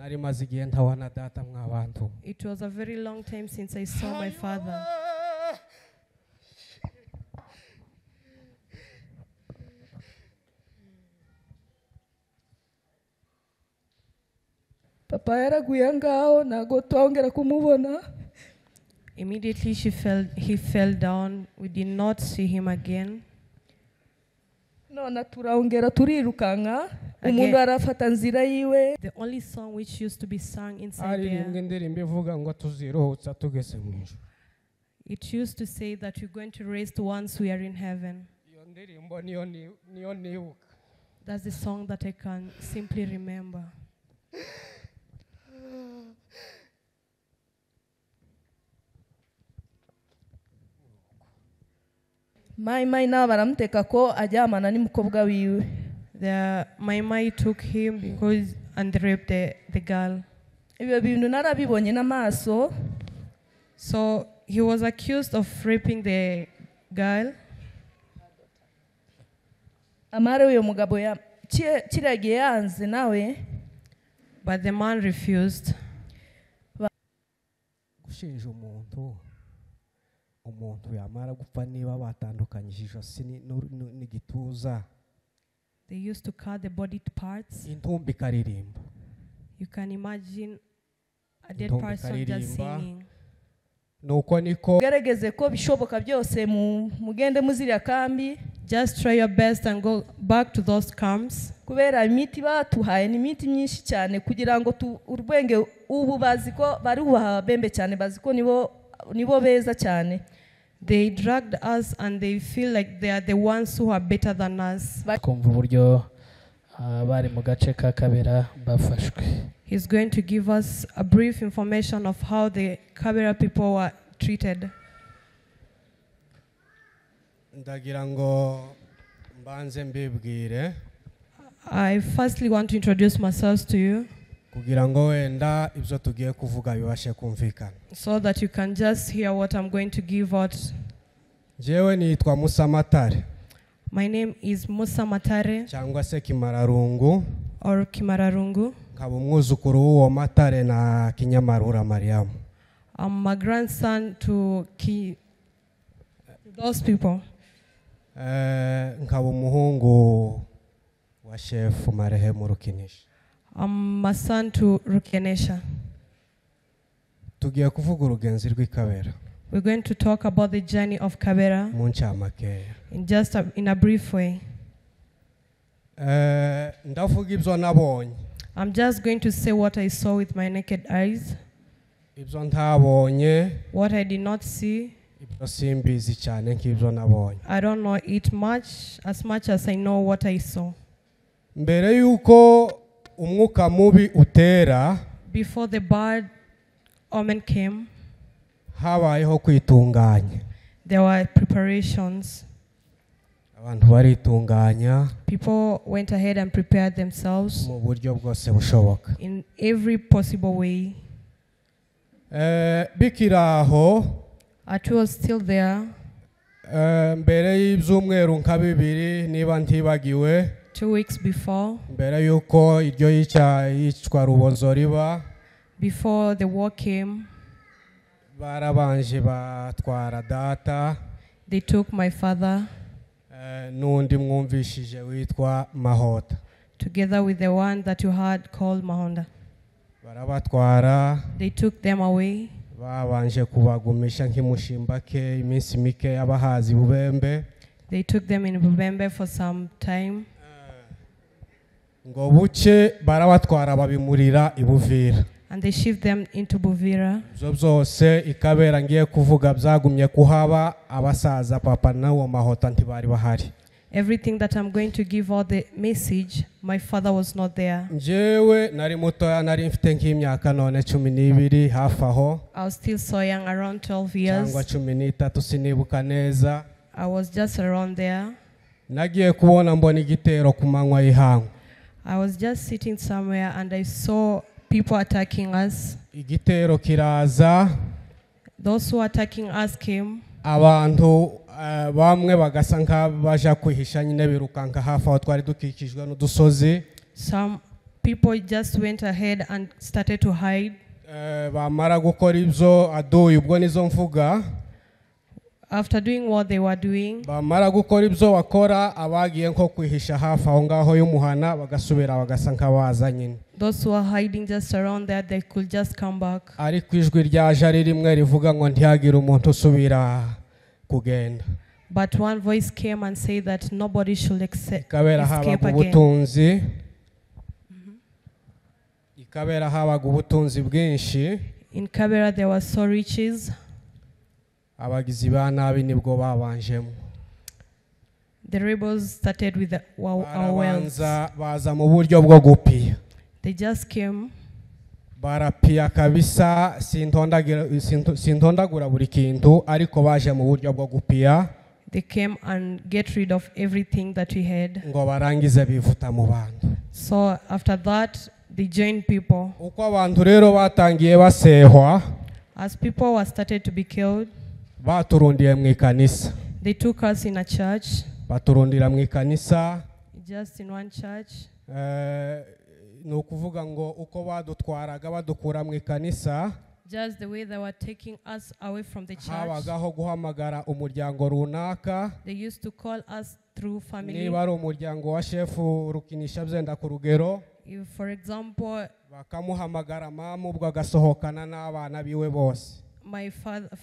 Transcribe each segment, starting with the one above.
It was a very long time since I saw my father. Papa yaraguye ngaho nago twongera kumubona. Immediately he fell down. We did not see him again. Nona turaongera turirukanga. Umuntu arafata nzira yiwe. The only song which used to be sung inside there. It used to say that we're going to rest once we are in heaven. That's the song that I can simply remember. My na baramuteka ko ajyamana n'umukobwa wiwe. My took him because and raped the girl. Ibyo bintu narabibonye n'amaso. So he was accused of raping the girl. Amara uyo mugabo ya kiragiye yanze nawe. But the man refused. Gushinja umuntu yamara gupfa niba batandukanyije ijosi n'igituza. They used to cut the body parts. Intumbi karirimba. You can imagine a dead person just singing. Nuko niko gerageze ko bishoboka byose mugende muziriya kambi. Just try your best and go back to those camps. Kubera imiti batuhaye ni imiti myinshi cyane kugira ngo urwenge ubu baziko bari Ababembe cyane baziko nibo beza cyane. They dragged us and they feel like they are the ones who are better than us. Kumva uburyo bari mu gace ka Kabera bafashwe. He's going to give us a brief information of how the Kabera people were treated. Ndagira ngo mbanze mbibwire. I firstly want to introduce myself to you. Kugira ngo wenda ibyo tugiye kuvuga bibashe kumvikana. So that you can just hear what I'm going to give out. Jewe nitwa Musa Matare. My name is Musa Matare. Cyangwa se Kimararungu. Or Kimararungu. Nkaba umwuzukuru w'uwo Matare na Kinyamarura Mariam. I'm a grandson to those people. Nkaba umuhungu wa chef Marehemu Rukinisha. I'm a son to Rukenesha. Tugiye kuvuga urugenzi rw'Ikabera. We're going to talk about the journey of Kabera in a brief way. Ndavuga ibyo nabonye. I'm just going to say what I saw with my naked eyes. Ibyo ntabonye. What I did not see. Ibyo simbizi cyane nk'ibyo nabonye. I don't know it as much as I know what I saw. Mbere yuko umwuka mubi utera. Before the bad omen came. Habayeho kwitunganya. There were preparations. Abantu baritunganya. People went ahead and prepared themselves. Mu buryo bwose bushoboka. In every possible way. Bikiraho. Atu was still there. Mbere y'ibyumweru nka bibiri niba ntibagiwe. 2 weeks before. Mbere yuko iryo yicwa Rubonzo riba. Before the war came. Barabanje batwara data. They took my father. Nundi mwumvishije witwa Mahota. Together with the one that you had called Mahonda. Barabatwara. They took them away. Babanje kubagumisha nk'imushimbake iminsi mike abahazi Bubembe. They took them in Ababembe for some time. Ngo buce barabatwara babimurira ibuvira. And they shift them into Buvira. Byose Ikabera ngiye kuvuga byagumye kuhaba abasaza papa nawo Mahota ntibari bahari. Everything that I'm going to give all the message, my father was not there. Njyewe nari mutoya nari mfite nk'imyaka none 12 hafi aho. I was still so young, around 12 years. Cyangwa 13 sinibuka neza. I was just around there. Nagiye kubona mbona igitero ku manywa y'ihangu. I was just sitting somewhere and I saw people attacking us. Igitero kiraza. Those who were attacking us came. Abantu bamwe bagasa nka baja kwihisha nyine birukanka hafi aho twari dukikijwe n'udusozi. Some people just went ahead and started to hide. Bamara gukora ibyo aduye ubwo nizo mvuga. After doing what they were doing, bamara gukora ibyo wakora abagiye nko kwihisha hafi aho ngaho y'umuhana bagasubira bagasa nk'abaza nyine. Those who are hiding just around there, they could just come back. Ariko ijwi ryaje ari rimwe rivuga ngo ntihagire umuntu usubira kugenda. But one voice came and said that nobody should escape Ikabera habaga ubutunzi. Ikabera habaga ubutunzi bwinshi. In Kabera there were so riches. Abagizi ba nabi nibwo babanjemo. The rebels started with our wealth. Baza mu buryo bwo gupiya. They just came. Barapiya kabisa, sintondagura buri kintu ariko baje mu buryo bwo gupiya. They came and get rid of everything that we had. Ngo barangize bivuta mu bantu. So after that they joined people. Uko abantu rero batangiye basehwa. As people were started to be killed, baturundiye mu ikanisa. they took us in a church. Baturundira mu ikanisa. Just in one church. Ni ukuvuga ngo uko badutwaraga badukura mu ikanisa. Just the way they were taking us away from the church. Habagaho guhamagara umuryango runaka. They used to call us through family. Niba ari umuryango wa shefu rukinisha byenda ku rugero. If, for example, bakamuhamagara mama ubwo agasohokana n'abana biwe bose. My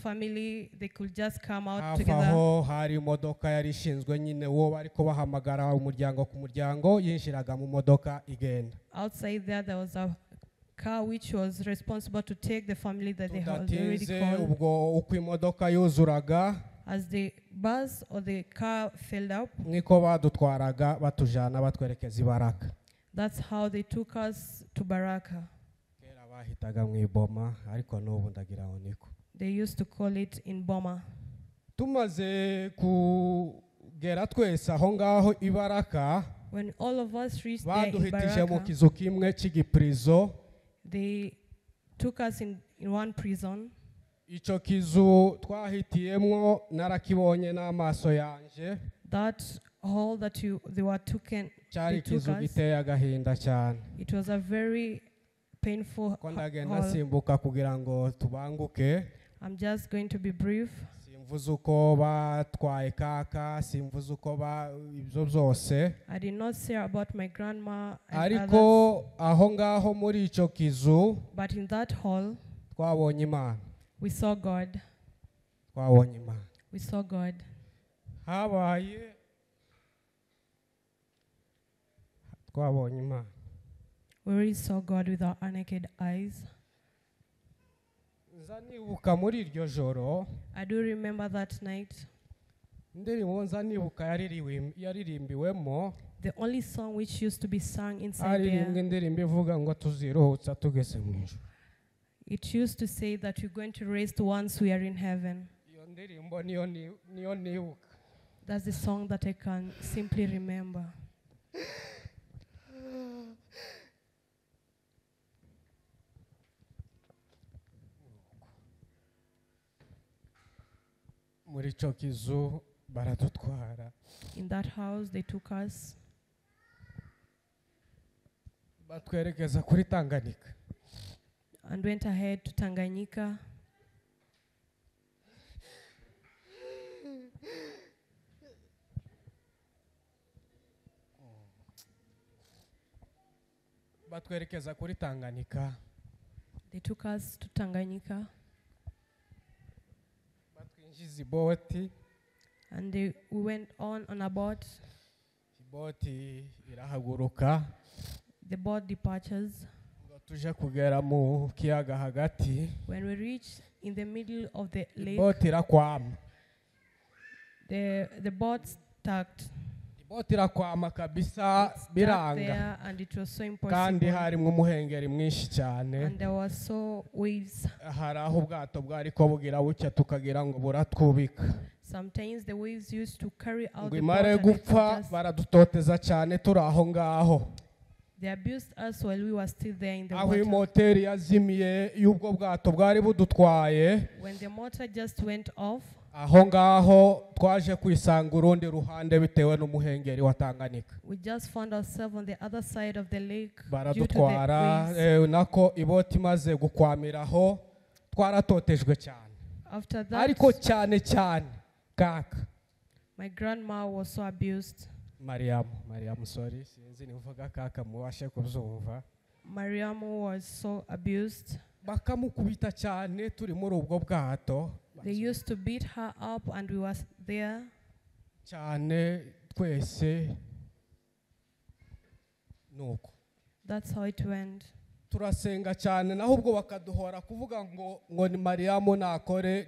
family, they could just come out hafi together. Aho hari imodoka yari ishinzwe nyine wo bariko bahamagara umuryango ku muryango yinjiraga mu modoka igenda. Outside there was a car which was responsible to take the family that they had already called. Ubwo uko imodoka yuzuraga. As the bus or the car filled up, niko badutwaraga batujana batwerekeza Ibaraka. That's how they took us to Baraka. Kera bahitaga mu Iboma ariko n'ubu ndagira ngo niko. They used to call it in Boma. Tumaze kugera twese aho ngaho Ibaraka. When all of us reached there in baduhitije mu Baraka, kizu kimwe cy'igiprizo. they took us in one prison. Ico kizu twahitiyemwo narakibonye n'amaso yanje. That hall that they were taken, cyari kizu giteye agahinda cyane. it was a very painful ko ndagenda hall. simbuka kugira ngo tubanguke. I'm just going to be brief. Simvuze uko batwaye kaka, simvuze uko ibyo byose. I did not say about my grandma and ariko others, aho ngaho muri ico kizu but in that hall twabonye Imana. we saw God. Twabonye Imana. We saw God. Habaye twabonye Imana. We really saw God with our naked eyes. Nzanibuka muri iryo joro. I do remember that night. Ndirimbo nzanibuka yaririmbiwemo. The only song which used to be sung inside ari there, indirimbo ivuga ngo tuziruhutsa tugeze mu ijuru. it used to say that we're going to rest once we are in heaven. Iyo ndirimbo niyo nibuka. That's the song that I can simply remember. Muri ico kizu baradutwara. In that house they took us. Batwerekeza kuri Tanganyika. And went ahead to Tanganyika. Batwerekeza kuri Tanganyika. They took us to Tanganyika. Batwinjiza iboti. And we went on a boat. Iboti irahaguruka. The boat departures. Tuje kugera mu kiyaga hagati. When we reached in the middle of the lake, iboti irakwama. The boat stuck. Iboti irakwama kabisa biranga. There and it was so Kandi impossible. harimo umuhengeri mwinshi cyane. And there were so waves. Hari aho ubwato bwari ko bugira bucya tukagira ngo buratwubika. Sometimes the waves used to carry out the boat Ngwimare and gupfa lift us. baradutoteza cyane turi aho ngaho. They abused us while we were still there in the aho water. imoteri yazimiye y'ubwo bwato bwari budutwaye. When the motor just went off, aho ngaho twaje kwisanga urundi ruhande bitewe n'umuhengeri wa Tanganyika. We just found ourselves on the other side of the lake due to the Baradutwara waves. nako iboti imaze gukwamiraho twaratotejwe cyane. After that, Ariko cyane kaka my grandma was so abused. Mariam sorry sinzi nivuga kaka mubashe kubyumva. Mariam was so abused. Bakamukubita cyane turi muri ubwo bwato. They used to beat her up and we was there. Cyane twese nuko. That's how it went. Turasenga cyane naho ubwo bakaduhora kuvuga ngo ni Mariam nakore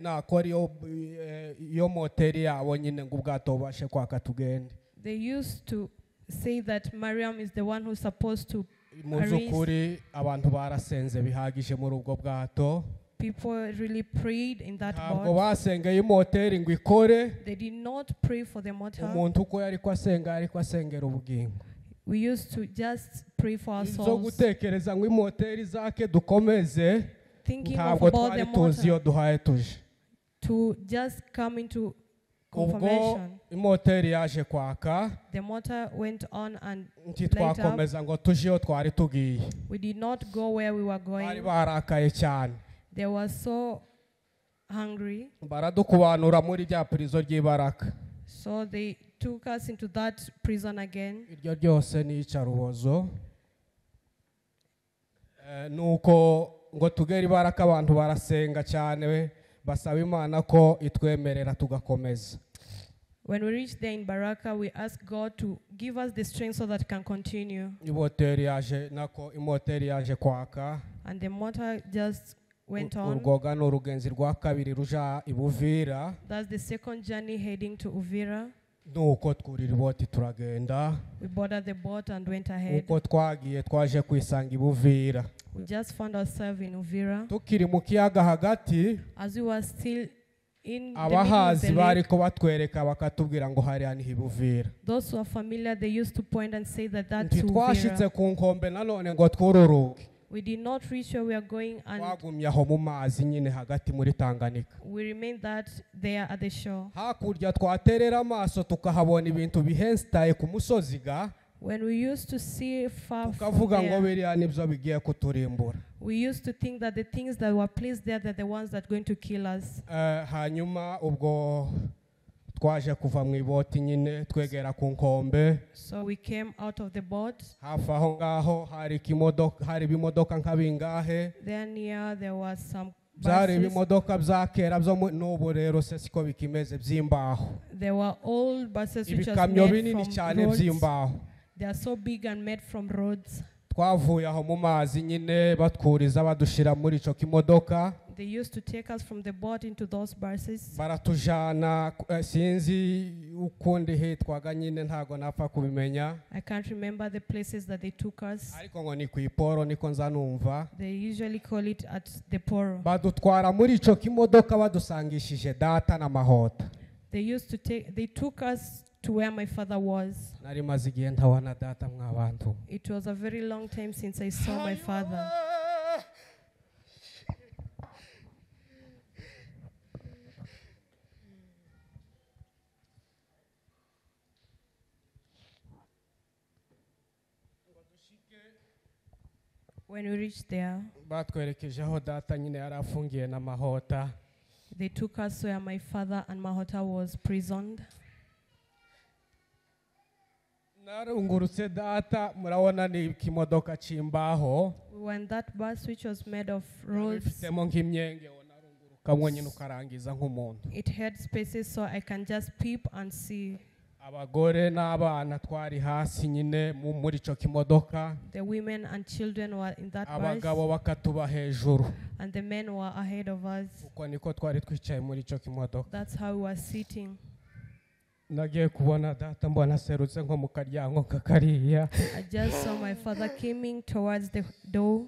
iyo moteri yabo nyine ngo ubwato bashe kwaka tugende. They used to say that Mariam is the one who's supposed to Muzukuri abantu barasenze bihagije muri ubwo bwato. People really prayed in that Ntabwo boat. basengeye moteri ngo ikore. They did not pray for the motor. Umuntu uko yari kwasenga ariko asengera ubugingo. We used to just pray for our Zo souls, gutekereza ngo imoteri zake dukomeze thinking of ntabwo about the twari tuzi iyo motor, duhaye tuje. to just come into Ubwo confirmation. imoteri yaje kwaka The motor went on and light up. ntitwakomeza ngo tuje iyo twari tugiye. We did not go where we were Bari going. barakaye cyane. They were so hungry, Baradukubanura muri rya prison ry'Ibaraka. so they took us into that prison again. Iryo ryose ni icarubozo. Nuko ngo tugere Ibaraka abantu barasenga cyane basaba Imana ko itwemerera tugakomeza. When we reached there in Baraka, we asked God to give us the strength so that it can continue. Imoteri yaje kwaka. And the motor just went on. Urwoga ni urugenzi rwa kabiri ruja Ibuvira. That's the second journey heading to Uvira. Nuko twurira iboti turagenda. We boarded the boat and went ahead. Uko twagiye twaje kwisanga Ibuvira. We just found ourselves in Uvira. Tukiri mu kiyaga hagati. As we were still in the middle of Abahazi the bari lake, ko batwereka bakatubwira ngo hari ani Ibuvira. those who are familiar, they used to point and say that that's Ntitwashitse Uvira. ku nkombe nanone ngo twururuke. We did not reach where we are going, and Twagumye aho mu mazi nyine hagati muri Tanganyika. we remained there at the shore. Hakurya twaterera amaso tukahabona ibintu bihensitaye ku musozi ga. When we used to see far from Tukavuga ngo there, biriya nibyo bigiye kuturimbura. we used to think that the things that were placed there, that the ones that are going to kill us. Hanyuma ubwo twaje kuva mu iboti nyine twegera ku nkombe. So we came out of the boat. Hafi aho ngaho hari ibimodoka nka bingahe. There near there was some Byari buses. ibimodoka bya kera byo n'ubu rero se siko bikimeze by'imbaho. There were old buses which was Ibikamyo made binini from cyane roads. by'imbaho. They are so big and made from roads. Twavuye aho mu mazi nyine batwuriza badushira muri ico kimodoka. They used to take us from the boat into those buses. Baratujana sinzi ukundi hitwaga nyine ntago napfa kubimenya. I can't remember the places that they took us. Ariko ngo ni ku iporo niko nza numva. They usually call it at the Poro. Badutwara muri ico kimodoka badusangishije data na mahota. They took us to where my father was. Nari maze igihe ntabona data mwabantu. It was a very long time since I saw my father. When we reached there, Batwerekeje aho data nyine yari afungiye na mahota. they took us where my father and Mahota was prisoned. Narungurutse data murabona ni ikimodoka c'imbaho. We were in that bus which was made of roads. Bifitemo nk'imyenge narunguruka nyine ukarangiza nk'umuntu. It had spaces so I can just peep and see. Abagore n'abana twari hasi nyine muri ico kimodoka. The women and children were in that Abagabo bus, bakatuba hejuru. and the men were ahead of us. Uko niko twari twicaye muri ico kimodoka. That's how we were sitting. Nagiye kubona data mbona serutse nko mu karyango kakariya. I just saw my father coming towards the door.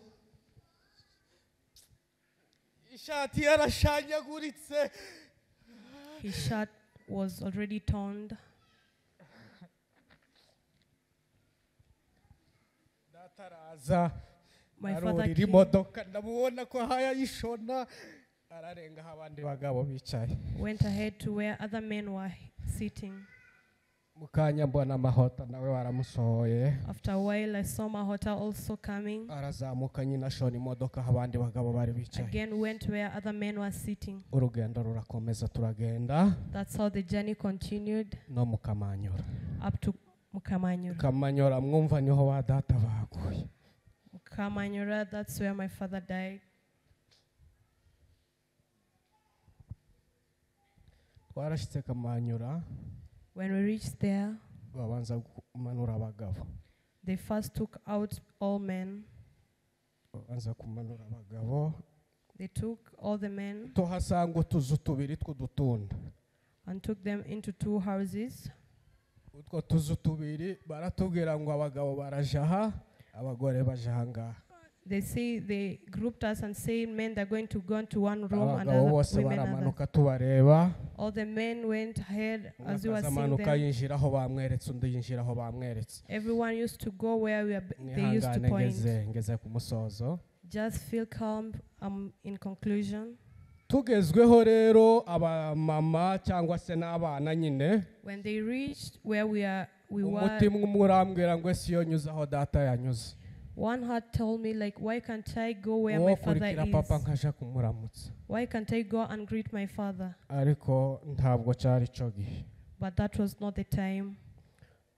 Ishati yarashanyaguritse. His shirt was already torn. Data araza. My father Arurira came. imodoka ndamubona ko hayayishona. ararenga abandi bagabo bicaye. Went ahead to where other men were sitting. Mukanya mbona Mahota nawe waramusohoye. After a while, I saw Mahota also coming. Arazamuka nyina shoni imodoka abandi bagabo bari bicaye. Again went where other men were sitting. Urugendo rurakomeza turagenda. That's how the journey continued. No Mukamanyura. Up to Mukamanyura. Mukamanyura mwumva niho wa data baguye. Mukamanyura, that's where my father died. Twarashitse Kamanyura. When we reached there, babanza kumanura abagabo. they first took out all men. Babanza kumanura abagabo. They took all the men Tuhasanga utuzu tubiri tw'udutunda. and took them into 2 houses. Utwo tuzu tubiri baratubwira ngo abagabo barajaha, abagore bajaha ngaha. They say they grouped us and say men they're going to go into one room and Abagabo other bose women baramanuka other. tubareba. All the men went ahead as we were seeing Amanuka them. yinjira aho bamweretse undi yinjira aho bamweretse. Everyone used to go where they used to point. Ngeze ku musozo. Just feel calm. In conclusion, Tugezweho rero abamama cyangwa se n'abana nyine. when they reached where we were, Umutima umurambwira ngo siyo nyuze aho data yanyuze. one heart told me, like, why can't I go where my father Papa is? nkaja kumuramutsa. Why can't I go and greet my father? Ariko ntabwo cyari cyo gihe. But that was not the time.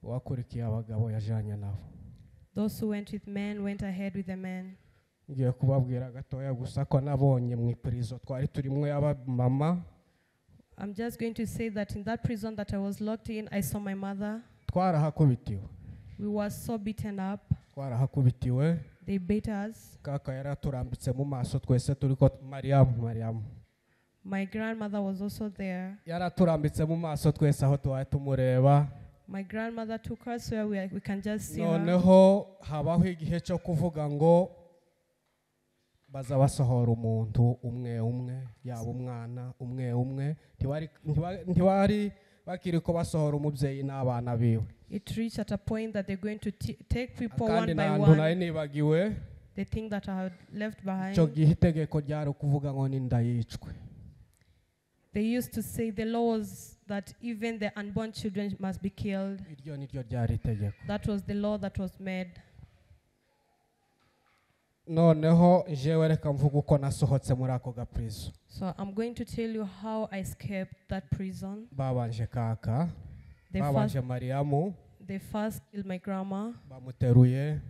Wakurikiye abagabo yajanye nabo. Those who went with men went ahead with the men. Ngiye kubabwira gatoya gusa ko nabonye mu prison twari turimo y'abamama. I'm just going to say that in that prison that I was locked in, I saw my mother. Twarahakubitiwe. We were so beaten up. Twarahakubitiwe. They beat us. Kaka yaraturambitse mu maso twese turiko Mariam. My grandmother was also there. Yaraturambitse mu maso twese aho tuwaye tumureba. My grandmother took us where we can just see her. Noneho habaho igihe cyo kuvuga ngo baza basohora umuntu umwe umwe yaba umwana umwe ntibari bakiri ko basohora umubyeyi n'abana biwe. It reached at a point that they're going to take people Kandi one by nari one. nibagiwe. The thing that I had left behind. Cyo gihe itegeko ryari kuvuga ngo ninda yicwe. They used to say the laws that even the unborn children must be killed. Iryo niryo ryari itegeko. That was the law that was made. Noneho jewe reka mvuga uko nasohotse muri ako gaprizo. So I'm going to tell you how I escaped that prison. Babanje kaka. Babanje Mariamu. They first killed my grandma. Bamuteruye.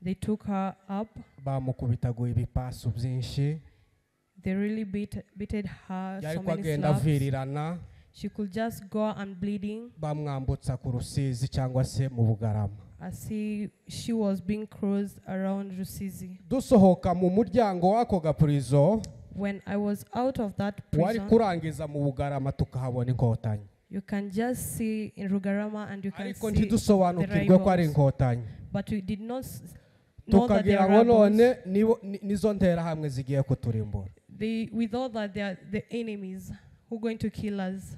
They took her up. Bamukubitaguye ibipasu byinshi. They really beated her so Yariko many agenda slaps. virirana. She could just go and bleeding. Bamwambutsa ku Rusizi cyangwa se mu Bugarama. She was being cruised around Rusizi. Dusohoka mu muryango wako gaprizo. When I was out of that Wari prison, kurangiza mu Bugarama tukahabona inkotanyi. you can just see in Rugarama and you can Ariko see ntidusobanukirwe ko ari inkotanyi. but we did not know that they Tukagira are ngo none rebels. nizo ntera hamwe zigiye kuturimbura. We thought that they are the enemies who are going to kill us.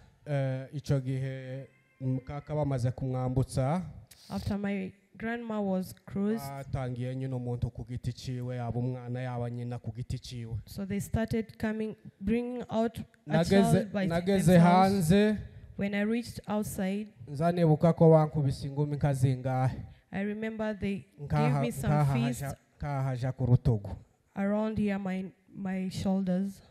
Ico gihe mukaka bamaze kumwambutsa. After my grandma was cruised, batangiye nyine umuntu ku giti ciwe yaba umwana yaba nyina ku giti ciwe. so they started bringing out a child by nageze themselves. hanze. When I reached outside, nzanebuka ko bankubise ingumi nkazingahe. I remember they gave me some feast kahaja ku rutugu. around here, my shoulders.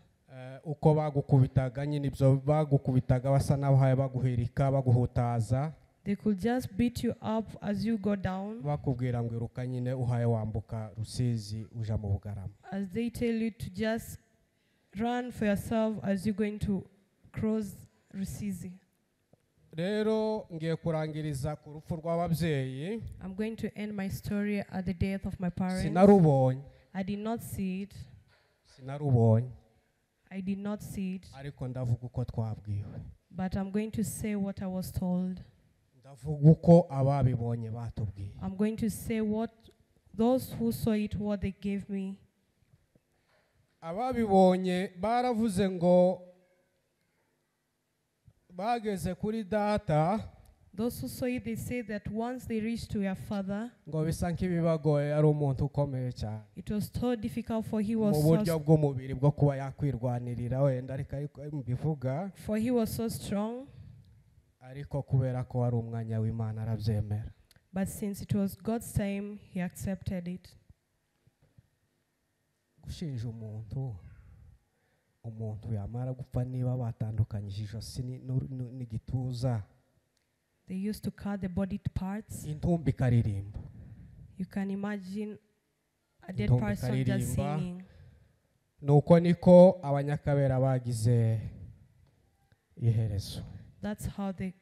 Uko bagukubitaga nyine ibyo bagukubitaga basa n'abahaye baguhirika baguhutaza. They could just beat you up as you go down. Bakubwira ngo iruka nyine uhaye wambuka Rusizi uja mu Bugarama. As they tell you to just run for yourself as you're going to cross Rusizi. Rero ngiye kurangiriza ku rupfu rw'ababyeyi. I'm going to end my story at the death of my parents. Sinarubonye. I did not see it. Sinarubonye. I did not see it. Ariko ndavuga uko twabwiwe. But I'm going to say what I was told. Ndavuga uko ababibonye batubwiye. I'm going to say what those who saw it, what they gave me. Ababibonye baravuze ngo bageze kuri data. Those who saw it, they say that once they reached to your father, ngo bisa nk'ibibagoye ari umuntu ukomeye cyane it was so difficult for he mu was buryo so, bw'umubiri bwo kuba yakwirwanirira wenda ariko mbivuga for he was so strong. ariko kubera ko ari umwanya w'Imana arabyemera. But since it was God's time, he accepted it. Gushinja umuntu yamara gupfa niba batandukanyije ijosi n'igituza, They used to cut the body parts. intumbi ikaririmba. You can imagine a dead Intumbi person just ikaririmba. singing. Nuko niko abanyakabera bagize iherezo. That's how those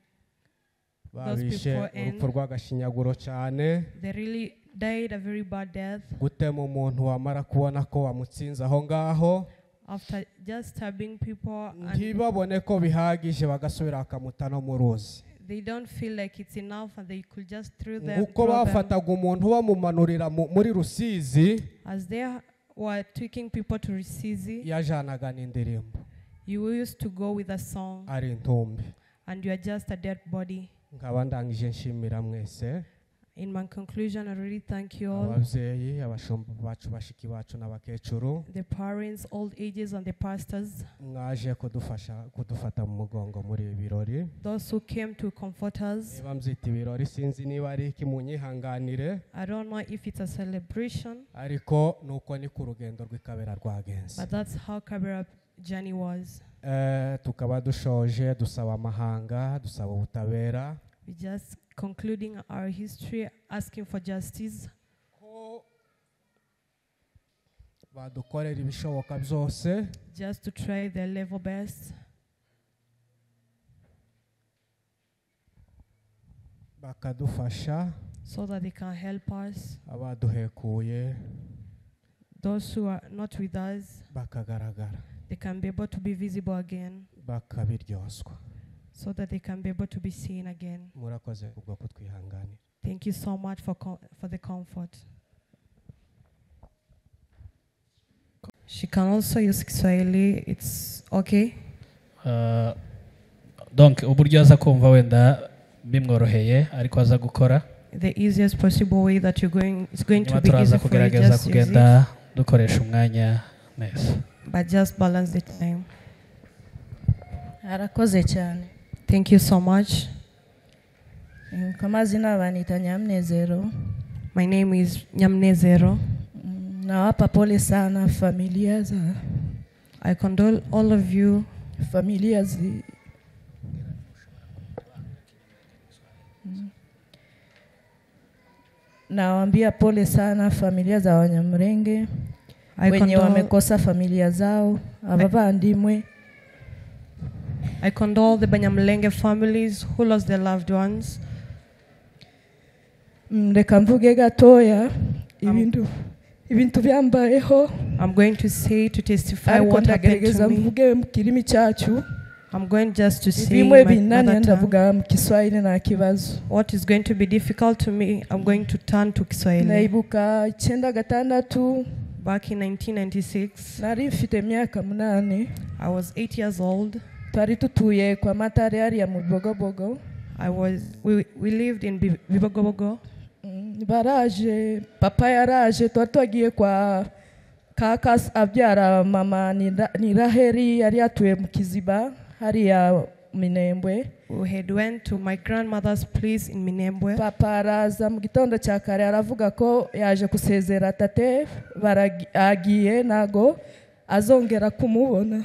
Babishe people end. urupfu rw'agashinyaguro cyane. They really died a very bad death. Gutema umuntu wamara kubona ko wamutsinze aho ngaho, After just stabbing people, and ntibabone ko bihagije bagasubira bakamuta no mu ruzi. they don't feel like it's enough and they could just throw them. Nguko bafataga umuntu bamumanurira muri Rusizi, As they were taking people to Rusizi, yajanaga n'indirimbo you used to go with a song ari intumbi. and you are just a dead body. Nkaba ndangije nshimira mwese In my conclusion, I really thank you all, ababyeyi, abashumba bacu, bashiki bacu n'abakecuru, the parents, old ages, and the pastors, mwaje kudufata mu mugongo muri ibi birori. those who came to comfort us. Niba mbyita ibirori sinzi niba ari iki, munyihanganire, I don't know if it's a celebration, ariko nuko ni ku rugendo rw'ikabera rwagenze. but that's how Kabera journey was. Tukaba dushoje dusaba amahanga, dusaba ubutabera We just concluding our history, asking for justice, ko badukorera ibishoboka byose just to try their level best, bakadufasha, so that they can help us. abaduhekuye Those who are not with us, bakagaragara, they can be able to be visible again, bakabiryoswa. so that they can be able to be seen again. Murakoze kubwo kutwihanganira. Thank you so much for the comfort. She can also use Kiswahili. It's okay. Donc uburyo aza kumva wenda bimworoheye ariko aza gukora. The easiest possible way that it's going to be Turaza easy for you, kugerageza just use it. kugenda dukoresha umwanya neza. But just balance the time. arakoze cyane. Thank you so much. Kwa mazina banita Nyamnezero. My name is Nyamnezero. Nawapa pole sana familia za. I condole all of you. Familia zi. Nawaambia pole sana familia za Wanyamulenge wenye wamekosa familia zao, abavandimwe. I condole the Banyamulenge families who lost their loved ones. Reka mvuge gatoya ibintu byambayeho. I'm going to say, to testify what happened to me. Mvuge mu kirimi cyacu. I'm going just to say Bimwe my binani mother ndavuga mu Kiswahili na kibazo. What is going to be difficult to me, I'm going to turn to Kiswahili. Naibuka 96. Back in 1996, Nari mfite myaka 8. I was 8 years old. Twari tutuye kwa matari ya mu Bibogobogo. We lived in Bibogobogo. Baraje, papa yaraje, twagiye kwa kakas abyara mama Niraheri yari atuye mu Kiziba hariya Minembwe. We had went to my grandmother's place in Minembwe. Papa araza mu gitondo cya kare aravuga ko yaje kusezera tate baragiye nago azongera kumubona.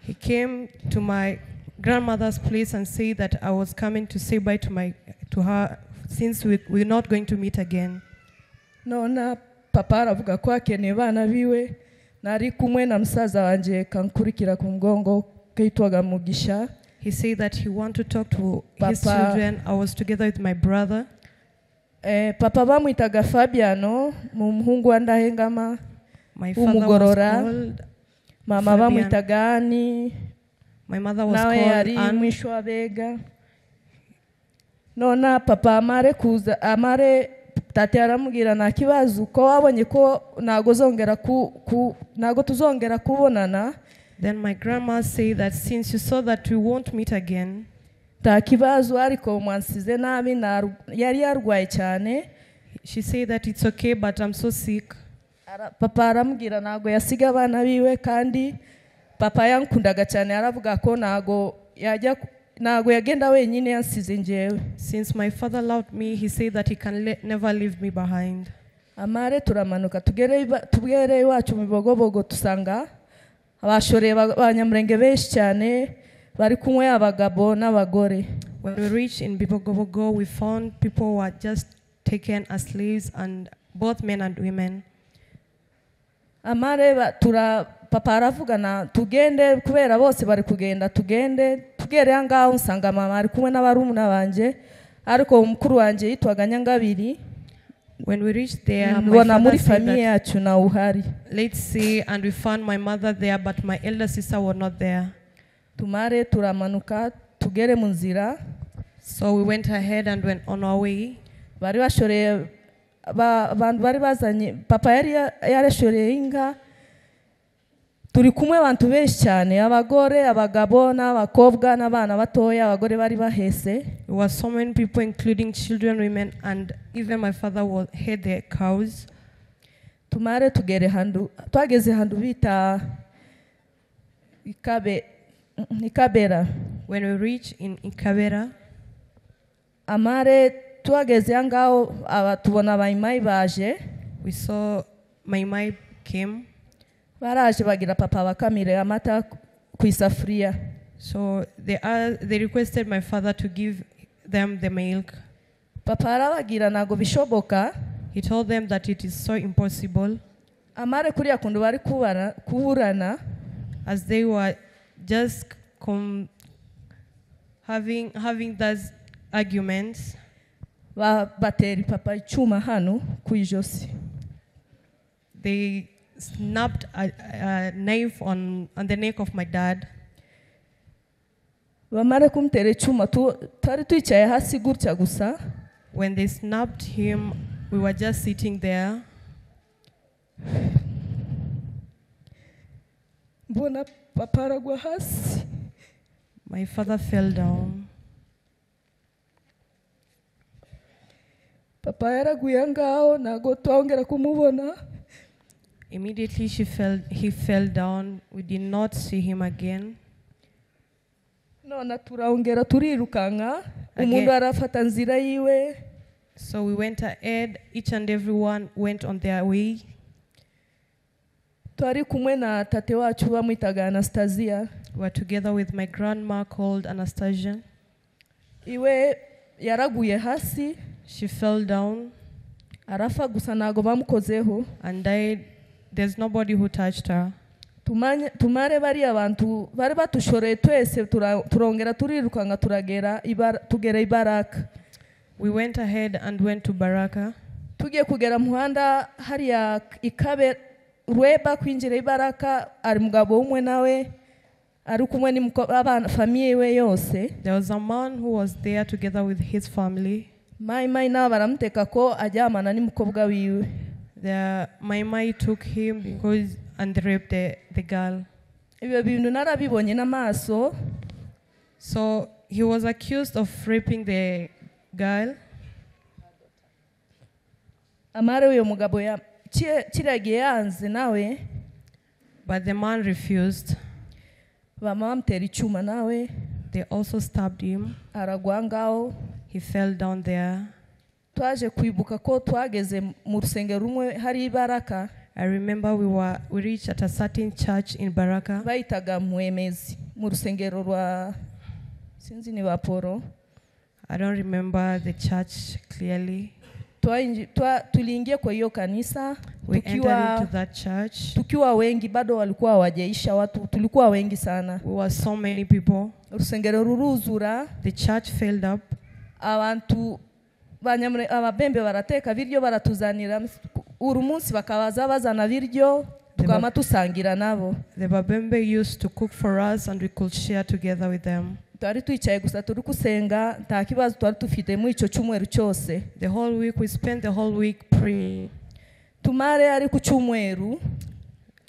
He came to my grandmother's place and said that I was coming to say bye to her, since we're not going to meet again. Nona papa aravuga ko akeneye bana biwe, nari kumwe na musaza wanje kankurikira ku mgongo kaitwaga Mugisha. He said that he wanted to talk to his children. I was together with my brother. Papa bamwitaga Fabiano, muhungu wa Ndahengama. My father was called Mama bamwitaga Ani. My mother was called Anne. Mwisho abega. Nona papa amare tate aramubwira nta kibazo ko wabonye ko nago tuzongera kubonana. Then my grandma said that since you saw that we won't meet again, takibazo ariko mwansize nabi yari yarwaye cyane. She said that it's okay, but I'm so sick. Papa aramubwira nago yasiga abana biwe, kandi papa yankundaga cyane, aravuga ko nago yagenda wenyine yansize njyewe. Since my father loved me, he said that he can never leave me behind. Amare turamanuka tugere iwacu mu Bibogobogo, tusanga abashoreye abanyamurenge benshi cyane bari kumwe abagabo n'abagore. When we reached in Bibogobogo, we found people who were just taken as slaves, and both men and women. Amare papa aravugana tugende kubera bose bari kugenda, tugere ngaho nsanga mama ari kumwe n'abarumuna banje, ariko umukuru wanje yitwaga Nyangabiri. When we reached there, my father said that, let's see, and we found my mother there, but my elder sister was not there. Tumare turamanuka tugere mu nzira. So we went ahead and went on our way. Bari bashoreye abantu bari bazanye, papa yari yarashoreye inka, turi kumwe abantu benshi cyane, abagore, abagabo n'abakobwa n'abana batoya, abagore bari bahese. There were so many people, including children, women, and even my father had their cows. Tumare twageze handu bita Ikabera. When we reached in Ikabera, amare twageze ngaho tubona abayimayi baje. We saw Maimai came. Baraje bagira papa bakamire amata ku isafuriya. So they requested my father to give them the milk. Papa arabagira nago bishoboka. He told them that it is so impossible. Amare kuriya kundu bari kuburana, as they were just having those arguments. Bateri papa icyuma hano ku ijosi. They snapped a knife on the neck of my dad. Bamara kumutera icyuma tari twicaye hasi gutya gusa. When they snapped him, we were just sitting there. Mbona papa aragwa hasi. My father fell down. Papa yaraguye ngaho nago twongera kumubona. Immediately he fell down. We did not see him again. Nona turaongera turirukanga, umuntu arafata nzira yiwe. So we went ahead, each and everyone went on their way. Twari kumwe na tate wacu bamwitaga Anastasia. We were together with my grandma called Anastasia. Iwe yaraguye hasi. She fell down. Arafa gusa nago bamukozeho. And died. There's nobody who touched her. Tumare bari abantu bari batushoreye twese turongera turirukanga tugera Ibaraka. We went ahead and went to Baraka. Tugiye kugera muhanda hariya Ikabe Rweba kwinjira Ibaraka, ari mugabo umwe nawe ari kumwe n'abana famille we yose. There was a man who was there together with his family. Mai na baramuteka ko ajyamana n'umukobwa wiwe. My took him and raped the girl. Ibyo bintu narabibonye n'amaso. So he was accused of raping the girl. Amara uyo mugabo kiragiye yanze nawe. But the man refused. Bamamutera icyuma nawe. They also stabbed him. Aragwa ngaho. He fell down there. Twaje kwibuka ko twageze mu rusengero rumwe hari Baraka. I remember we reached at a certain church in Baraka. Bayitaga Mwemezi mu rusengero rwa Sinzi ni Baporo. I don't remember the church clearly. Tuliingia kwa hiyo kanisa. We entered into that church. Tukiwa wengi bado walikuwa hawajaisha watu, tulikuwa wengi sana. We were so many people. Urusengero ruruzura. The church filled up. Abantu Ababembe barateka biryo baratuzanira urumunsi bakabaza bazana biryo tukama tusangira nabo. The Ababembe used to cook for us and we could share together with them. Twari twicaye gusa turi kusenga, nta kibazo twari tufite mu ico cyumweru cyose. The whole week we spent the whole week praying. Tumare ari ku cyumweru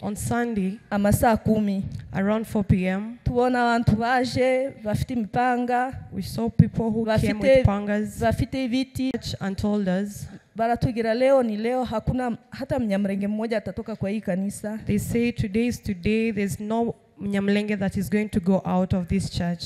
On Sunday, amasaa 10 around 4 p.m., tubona abantu baje bafite imipanga, we saw people who came with pangas bafite ibiti, and told us, baratugira leo ni leo, hakuna hata Mnyamulenge mmoja atatoka kwa hii kanisa. they say today is today, there's no Mnyamulenge that is going to go out of this church.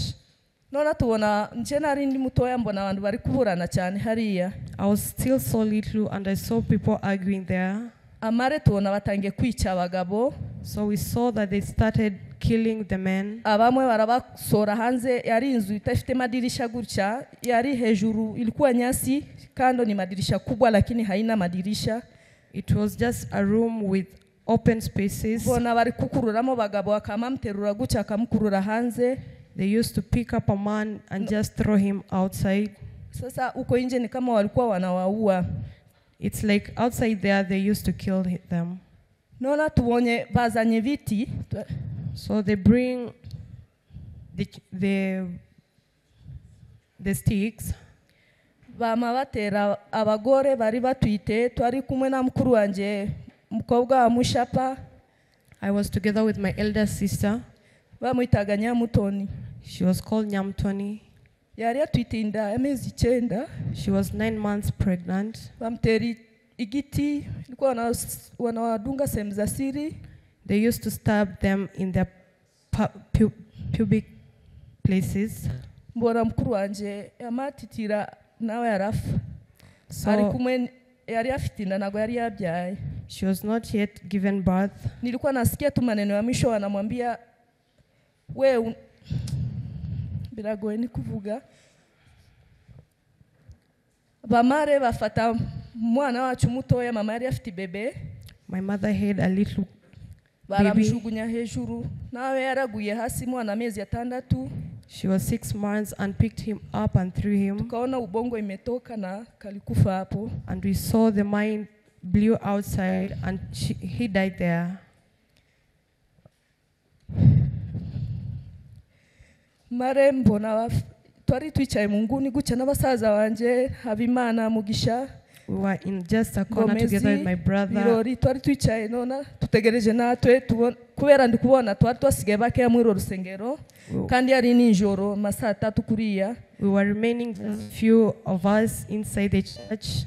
Nona tubona nje nari ndi mutoya mbona abantu bari kuburana cyane hariya. I was still so little and I saw people arguing there. Amare tubona batangiye kwica abagabo. So we saw that they started killing the men. Abamwe barabasora hanze, yari inzu itafite madirisha gutya, yari hejuru ilikuwa nyasi, kando ni madirisha kubwa lakini haina madirisha. It was just a room with open spaces. Bona bari kukururamo bagabo akamamterura gutya akamukurura hanze. They used to pick up a man and just throw him outside. Sasa uko nje ni kama walikuwa wanawaua. It's like outside there they used to kill them. Nona tuonye bazanye viti. So they bring the sticks. Bama batera abagore bari batwite, twari kumwe na mukuru wanje mukobwa wa Mushapa. I was together with my elder sister. Bamwitaga Nyamutoni. She was called Nyamutoni. Yari atwite inda amezi 9. She was 9 months pregnant. Bamteri igiti, ilikuwa wanawadunga sehemu za siri. They used to stab them in their pubic places. Mbona mkuru wanje yamatitira nawe yarafa. Ari kumwe yari afite inda nago yari yabyaye. She was not yet given birth. Nilikuwa nasikia tu maneno ya mwisho wanamwambia we biragoye ni kuvuga. Bamare bafata mwana wacu mutoya, mama yari afite bebe. My mother had a little baby. Baramjugunya hejuru nawe yaraguye hasi mwana amezi 6. She was 6 months and picked him up and threw him. Tukaona ubongo imetoka na kalikufa hapo. And we saw the mind blew outside and he died there. Mare mbona twari twicaye mu nguni gutya n'abasaza banje Habimana Mugisha. We were in just a corner together with my brother. Birori twari twicaye nona tutegereje natwe kubera ndi kubona twari twasigaye bakeya muri rusengero kandi yari ninjoro masaa 3 kuriya. We were remaining few of us inside the church.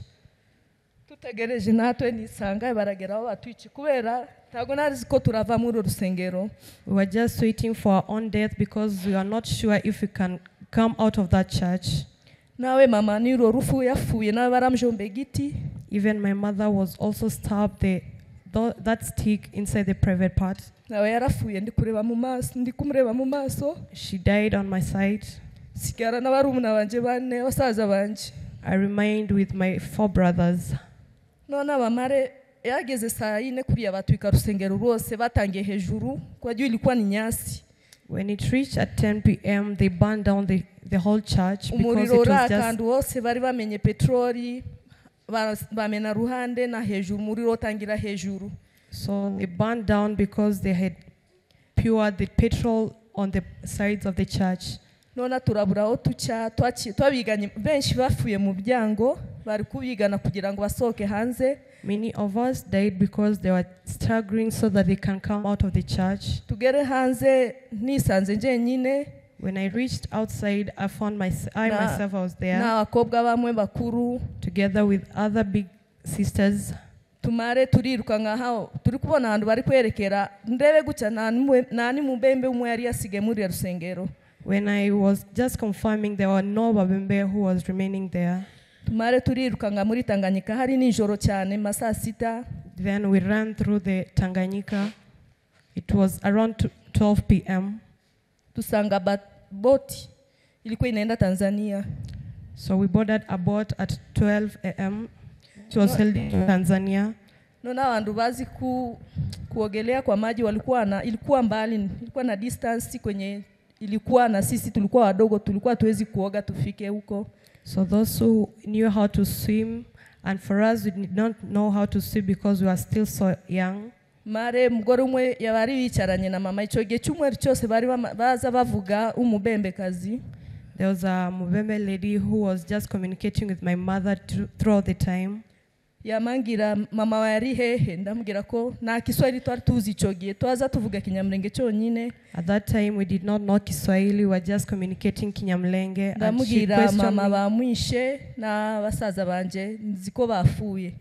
Tutegereje natwe nisanga barageraho batwici kubera tago narizi ko turava muri rusengero. We were just waiting for our own death because we are not sure if we can come out of that church. Nawe mama niro rufu yafuye nawe baramjombe giti. Even my mother was also stabbed that stick inside the private part. Nawe yarafuye ndikumureba mu maso. She died on my side. Sigara n'abarumuna banje bane basaza banje. I remained with my 4 brothers. Nona bamare yageze saa 4 kuriya batwika rusengero rwose batangiye hejuru kwa juu ilikuwa ni nyasi. When it reached at 10 p.m. they burned down the whole church because it was just wose bari bamenye petroli bamena ruhande na hejuru muriro tangira hejuru. So they burned down because they had poured the petrol on the sides of the church. Nona turaburaho twabiganye benshi bafuye mu byango bari kubigana kugira ngo basoke hanze. Many of us died because they were struggling so that they can come out of the church. Tugere hanze nisanze nje nyine. When I reached outside, I found myself I was there. Na bakobwa bamwe bakuru together with other big sisters. Tumare turiruka ngaho turi kubona abantu bari kwerekera ndebe guca nani mubembe umwe yari yasige muri rusengero. When I was just confirming there were no Ababembe who was remaining there. Tumare turiruka nga muri Tanganyika hari nijoro cyane masaa 6. Then we ran through the Tanganyika. It was around 12 p.m. Tusanga boti ilikuwa inaenda Tanzania. So we boarded a boat at 12 a.m. It was held in Tanzania. Nona wandu bazi kuogelea kwa maji ilikuwa mbali, ilikuwa na distance kwenye ilikuwa na sisi tulikuwa wadogo, tulikuwa tuwezi kuoga tufike huko. So those who knew how to swim, and for us we did not know how to swim because we were still so young. Mare mugore umwe yabari bicaranye na mama ico gihe cyumwe cyose bari baza bavuga umubembe kazi. There was a Mubembe lady who was just communicating with my mother throughout the time. yamangira mama wa yari hehe ndamubwira ko nta Kiswahili twari tuzi ico gihe twaza tuvuga Kinyamulenge cyonyine. At that time we did not know Kiswahili, we were just communicating Kinyamulenge. And she Ndamubwira mama questioned me. bamwishe na basaza banje nziko bafuye.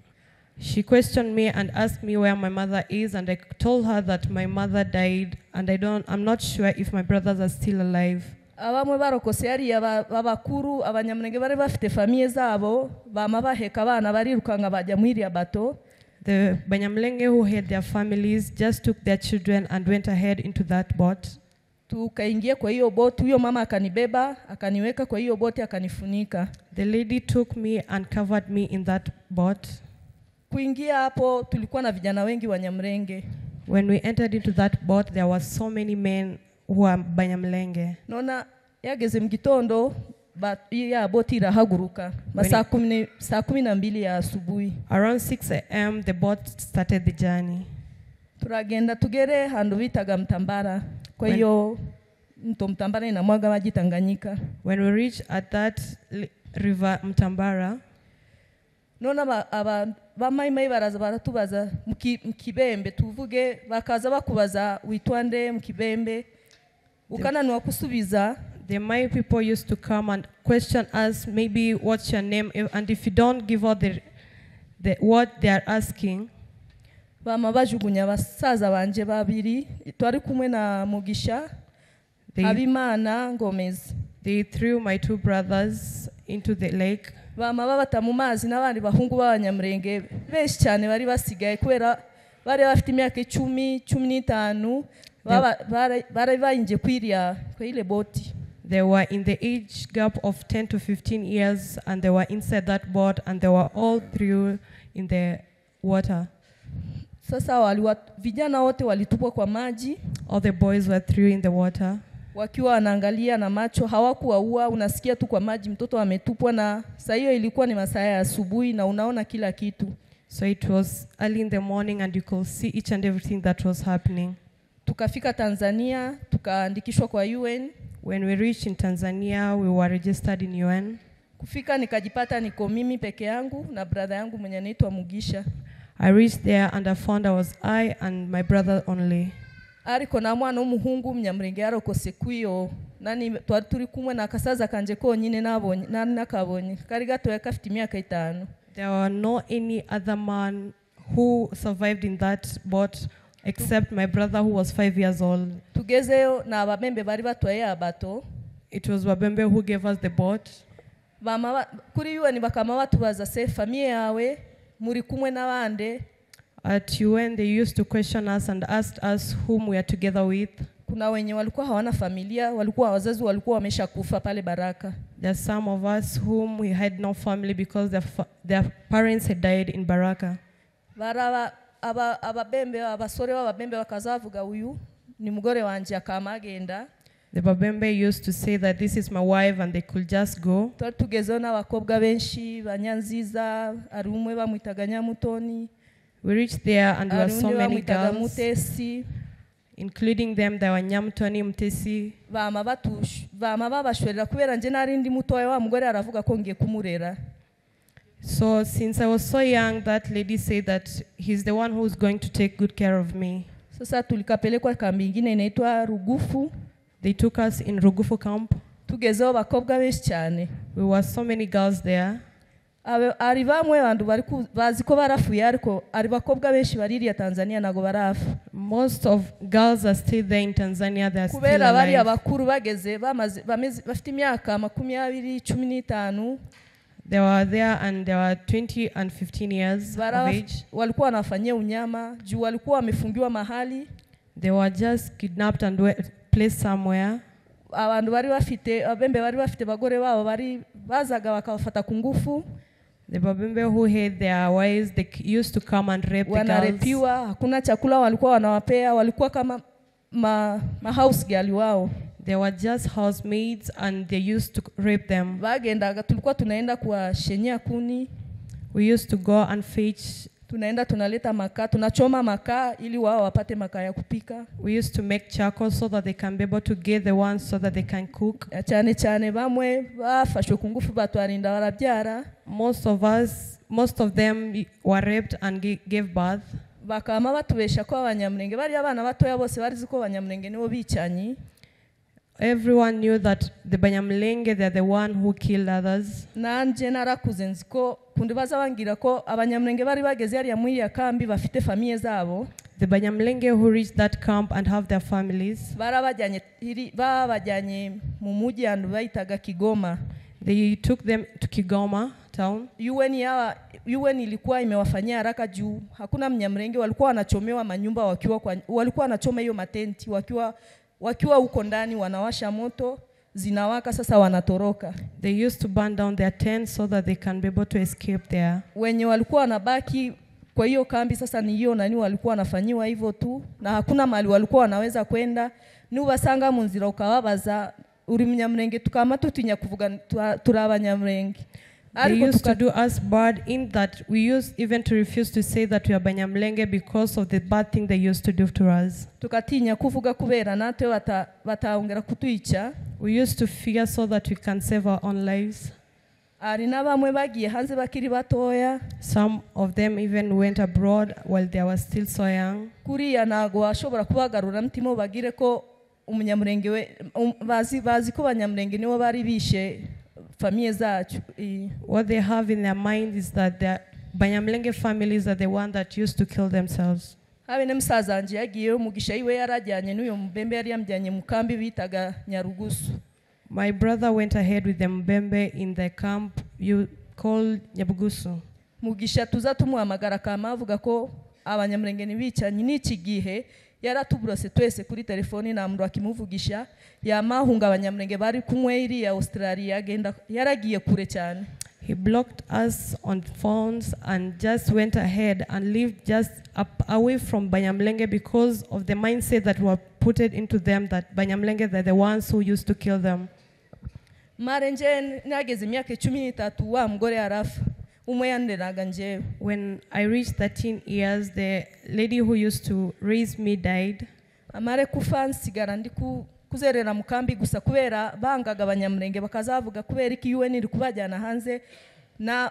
She questioned me and asked me where my mother is, and I told her that my mother died and I'm not sure if my brothers are still alive. Abamwe barokose yari abakuru abanyamulenge bari bafite famille zabo bama baheka abana barirukanga bajya muri bato. The Banyamulenge who had their families just took their children and went ahead into that boat. Tukaingia kwa hiyo boti, huyo mama akanibeba akaniweka kwa hiyo boti akanifunika. The lady took me and covered me in that boat. Kuingia hapo tulikuwa na vijana wengi wa Nyamulenge. When we entered into that boat, there were so many men who are Banyamulenge. Nona yageze mgitondo ya boti irahaguruka saa 12 ya asubuhi. Around 6 a.m. the boat started the journey. Turagenda tugere handu bitaga Mtambara. Kwa hiyo mto Mtambara inamwaga maji Tanganyika. When we reached at that river Mtambara, nona bamayi baraza baratubaza mukibembe tuvuge bakaza bakubaza witwande mukibembe ukananwa kusubiza. the Mai people used to come and question us, maybe what's your name, and if you don't give out the what they are asking, bama bajugunya basaza banje babiri twari kumwe na Mugisha Habimana Ngomez. They threw my two brothers into the lake. Bama babata mu mazi n'abandi bahungu b'Abanyamulenge benshi cyane bari basigaye kwera bari bafite imyaka 10, 15 bari bayinje kwiriya kwile boti. They were in the age gap of 10 to 15 years, and they were inside that boat, and they were all through in the water. Sasa vijana wote walitupwa kwa maji. All the boys were through in the water. Wakiwa wanaangalia na macho hawakuwaua, unasikia tu kwa maji mtoto ametupwa, na saa hiyo ilikuwa ni masaa ya asubuhi na unaona kila kitu. So it was early in the morning and you could see each and everything that was happening. Tukafika Tanzania, tukaandikishwa kwa UN. When we reached in Tanzania, we were registered in UN. Kufika nikajipata niko mimi peke yangu na brother yangu mwenye anaitwa Mugisha. I reached there and I found I was I and my brother only. Ariko na mwana w'umuhungu Mnyamulenge yarokose kwiyo nani turi kumwe na kasaza kanje konyine nabonye nakabonye kari gato yakafite imyaka 5. There were no any other man who survived in that boat except my brother who was 5 years old. Tugezeyo na Ababembe bari batwaye abato. It was Ababembe who gave us the boat. Bama kuri UN bakama batubaza se famille yawe muri kumwe nabande. At UN they used to question us and asked us whom we are together with. Kuna wenye walikuwa hawana familia, walikuwa wazazi walikuwa wameshakufa pale Baraka. There are some of us whom we had no family because their parents had died in Baraka. Baraba Ababembe abasore b'Ababembe bakazavuga uyu ni mugore wanje akamagenda. The Babembe used to say that this is my wife and they could just go. Tugezeho n'abakobwa benshi banyanziza ari umwe bamwitaga Nyamutoni. We reached there and there were so many girls, Mutesi. Including them there were Nyamutoni, Mutesi. Bama babashwerera kubera nje nari ndi mutoya wa mugore aravuga ko ngiye kumurera. So since I was so young, that lady said that he's the one who's going to take good care of me. Sasa tulikapelekwa kambi nyingine inaitwa Rugufu. They took us in Rugufu camp. Tugezeho bakobwa benshi cyane. We were so many girls there. Ari bamwe abantu bari bazi ko barafuye ariko ari bakobwa benshi baririya Tanzania nago barafu. Most of girls are still there in Tanzania. They are still kubera bari alive. abakuru bageze bafite imyaka 20, 15. They were there and they were 20 and 15 years of age. Walikuwa wanafanyia unyama, juu walikuwa wamefungiwa mahali. They were just kidnapped and placed somewhere. Abantu bari bafite Ababembe bari bafite bagore babo bari bazaga bakabafata ku ngufu. The Babembe who had their wives, they used to come and rape the girls. Wanarepiwa, hakuna chakula walikuwa wanawapea, walikuwa kama house girl wao. They were just housemaids and they used to rape them. Bagendaga tulikuwa tunaenda kuwashenyea kuni. We used to go and fetch. Tunaenda tunaleta makaa, tunachoma makaa ili wao wapate makaa ya kupika. We used to make charcoal so that they can be able to get the ones so that they can cook. Cyane cyane bamwe bafashwe ku ngufu batwarinda barabyara. Most of us most of them were raped and gave birth. bakama batubesha ko abanyamulenge bari abana batoya bose barizi ko abanyamulenge nibo bicanyi. Everyone knew that the Banyamulenge, they're the one who killed others. Nanje narakuze nziko kundi bazabangira ko abanyamulenge bari bageze yari muri ya kambi bafite famiye zabo. The Banyamulenge who reached that camp and have their families. Babajyanye mu mujyi andu bayitaga Kigoma. They took them to Kigoma town. UN ilikuwa imewafanyia haraka juu hakuna Mnyamulenge walikuwa wanachomewa manyumba walikuwa wanachoma hiyo matenti wakiwa huko ndani wanawasha moto zinawaka sasa wanatoroka. They used to burn down their tents so that they can be able to escape there. Wenye walikuwa wanabaki kwa hiyo kambi sasa ni hiyo nani walikuwa wanafanyiwa hivyo tu na hakuna mahali walikuwa wanaweza kwenda. Nubasanga mu nzira ukababaza uri Mnyamulenge tukama tutinya kuvuga turabanyamulenge. They used to do us bad in that we used even to refuse to say that we are Banyamulenge because of the bad thing they used to do to us. Tukatinya kuvuga kubera natwe bataongera kutuica. We used to fear so that we can save our own lives. Ari nabamwe bagiye hanze bakiri batoya. Some of them even went abroad while they were still so young. Kuriya nago ashobora kubagarura mtimo bagire ko umunyamulenge we bazi ko Banyamulenge nibo bari bishe famiye zacu. What they have in their mind is that the Banyamulenge families are the one that used to kill themselves. Habe nemsaza anje yagiye umugisha iwe yarajyanye n'uyo mubembe yari yamjyanye mu kambi bitaga Nyarugusu. My brother went ahead with the Mbembe in the camp you called Nyabugusu. Mugisha tuza tumuhamagara kama avuga ko abanyamulenge nibicanyi n'iki gihe yaratuburose twese kuri telefoni na mru akimuvugisha yamahunga abanyamulenge bari kumwe iri ya Australia agenda yaragiye kure cyane. He blocked us on phones and just went ahead and lived just away from Banyamulenge because of the mindset that were put into them that Banyamulenge they're the ones who used to kill them. Marenje nageze imyaka 13 wa mugore arafa umwe yanderaga njewe. When I reached 13 years, the lady who used to raise me died. Amare kufa nsigara ndi kuzerera mukambi gusa kubera bangaga abanyamulenge bakazavuga kubera iki UN iri kubajyana hanze na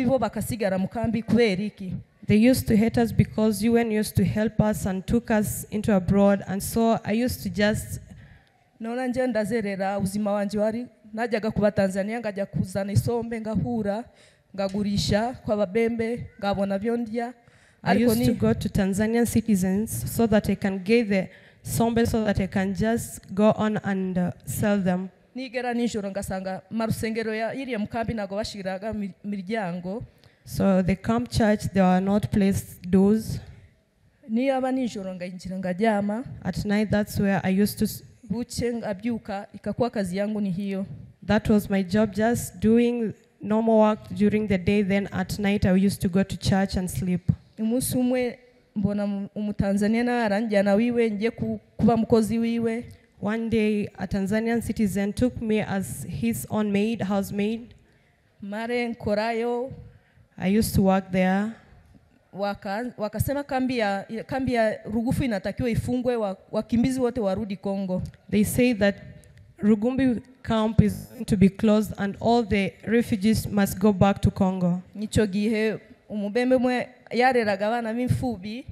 bo bakasigara mukambi kubera iki. They used to hate us because UN used to help us and took us into abroad, and so I used to just nona nje ndazerera uzima wanje wari najyaga kuba Tanzaniya ngajya kuzana isombe ngahura ngagurisha kwa Ababembe ngabona byo ndya. I used to go to Tanzanian citizens so that I can get the sombe so that I can just go on and sell them. Nigera nijoro ngasanga marusengero ya iri mukambi nago bashiraga miryango. So the camp church they were not placed doors. Ni aba nijoro ngayinjira ngajyama. At night that's where I used to buche abyuka ikakuwa kazi yangu ni hiyo. That was my job, just doing normal work during the day, then at night I used to go to church and sleep. Umunsi umwe mbona umutanzania na aranjyana wiwe ngiye kuba mukozi wiwe. One day a Tanzanian citizen took me as his own maid, housemaid. Mare nkorayo. I used to work there. Wakasema kambi ya Rugufu inatakiwa ifungwe wakimbizi wote warudi Kongo. They say that Rugumbi camp is going to be closed and all the refugees must go back to Congo. Nicho gihe umubembe mwe yareraga abana b'imfubi.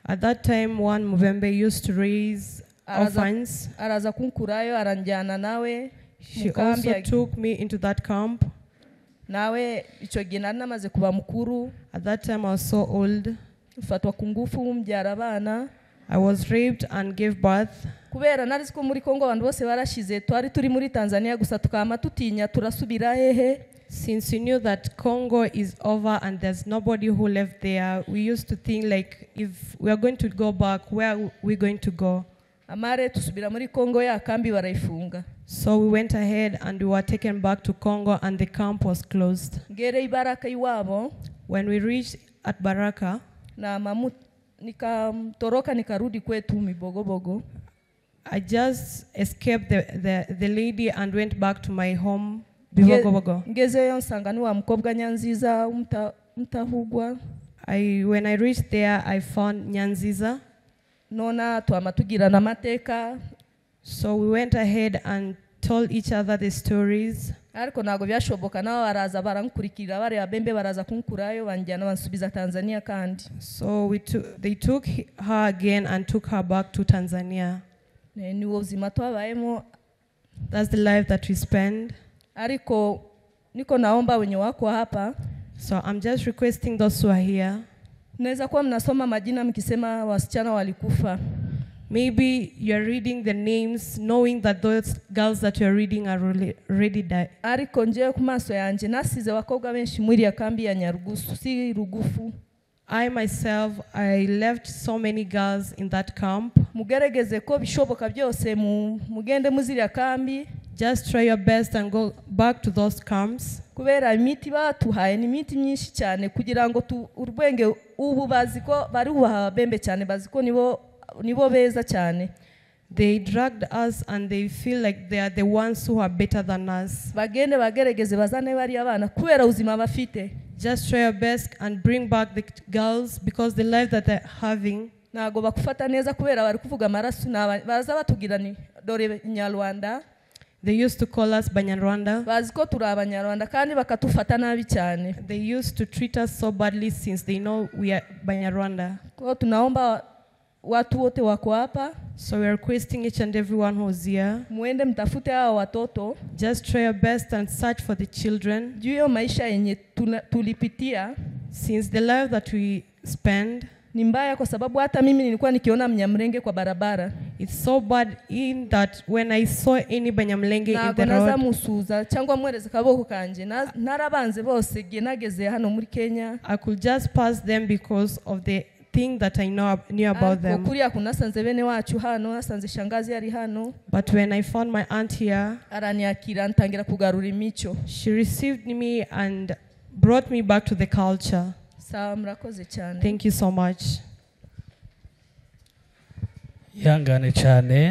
At that time one Mubembe used to raise orphans. Araza kunkurayo aranjyana nawe. She also took me into that camp. Nawe icho gihe namaze kuba mukuru. At that time I was so old. Ufatwa kungufu mbyara abana. I was raped and gave birth. Kubera nariziko muri Kongo abantu bose barashize twari turi muri Tanzania gusa tukama tutinya turasubira hehe. Since we knew that Congo is over and there's nobody who left there, we used to think like if we are going to go back, where are we going to go? Amare tusubira muri Kongo ya kambi barayifunga. So we went ahead and we were taken back to Congo and the camp was closed. Ngere ibaraka iwabo. When we reached at Baraka, na nikamtoroka nikarudi kwetu Mibogobogo. I just escaped the lady and went back to my home, Bibogobogo. Ngezeyo nsanga ni wa mukobwa Nyanziza umtahugwa. When I reached there, I found Nyanziza. Nona twamatugira na mateka. So we went ahead and told each other the stories. ariko nago byashoboka nabo baraza barankurikira bari Ababembe baraza kunkurayo banjyana bansubiza Tanzania kandi. So they took her again and took her back to Tanzania. Ni ubuzima twabayemo. That's the life that we spend. Ariko niko naomba wenye wako hapa. So I'm just requesting those who are here. Naweza kuwa mnasoma majina mkisema wasichana walikufa. Maybe you're reading the names knowing that those girls that you're reading are already died. Ariko nje kumaso yanje nasize bakobwa benshi muri ya kambi ya Nyarugusu si Rugufu. I myself, I left so many girls in that camp. Mugerageze ko bishoboka byose mugende muziri ya kambi. Just try your best and go back to those camps. Kubera imiti batuhaye ni imiti myinshi cyane kugira ngo urwenge ubu baziko bari Ababembe cyane baziko nibo beza cyane. They dragged us and they feel like they are the ones who are better than us. Bagende bagerageze bazane bari abana kubera uzima bafite. Just try your best and bring back the girls because the life that they're having. Nago bakufata neza kubera bari kuvuga amaraso baza batugira ni dore Nyarwanda. They used to call us Banyarwanda. Baziko turi Abanyarwanda kandi bakatufata nabi cyane. They used to treat us so badly since they know we are Banyarwanda. Kwa tunaomba watu wote wako hapa. So we are requesting each and everyone who's here. Muende mtafute hao watoto. Just try your best and search for the children. Juu maisha yenye tulipitia. Since the life that we spend. Ni mbaya kwa sababu hata mimi nilikuwa nikiona Mnyamulenge kwa barabara. It's so bad in that when I saw any Banyamulenge in the road. Naza musuza cyangwa mwereza kaboko kanje narabanze bose genageze hano muri Kenya. I could just pass them because of the thing that I knew about them. Kuriya kunasanze bene wacu hano nasanze shangazi yari hano. But when I found my aunt here, aranyakira ntangira kugarura imico. She received me and brought me back to the culture. Murakoze cyane. Thank you so much. Yangane cyane.